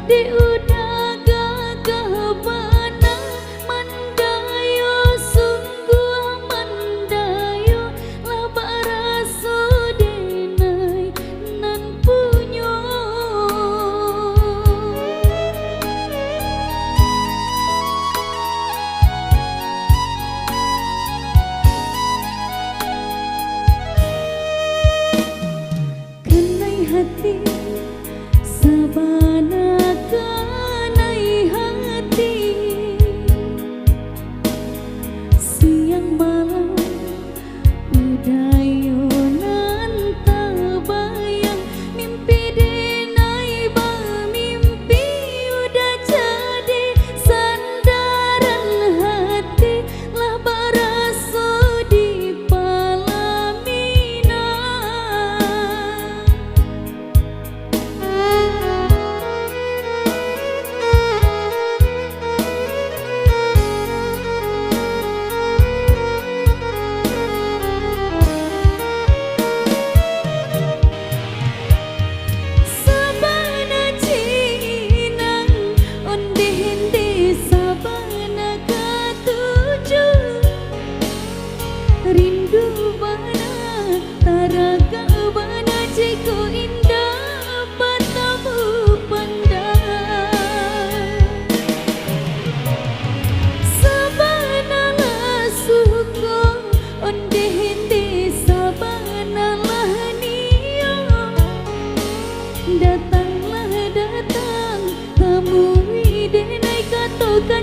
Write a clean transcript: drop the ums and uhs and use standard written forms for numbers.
di udaga gabana mandayo sungguh mandayo labaraso denai nan punyo kenai hati sabana kanai hati siang malam udayo nan tabayang mimpi denai bang mimpi udah jadi sandaran hati lah baraso di palamina sabana cinang onde hende sabana katuju rindu bana taraga bana ciko indah patamu pandang sabana lah suko onde hende sabana lah niyo datanglah datang temui denai katokan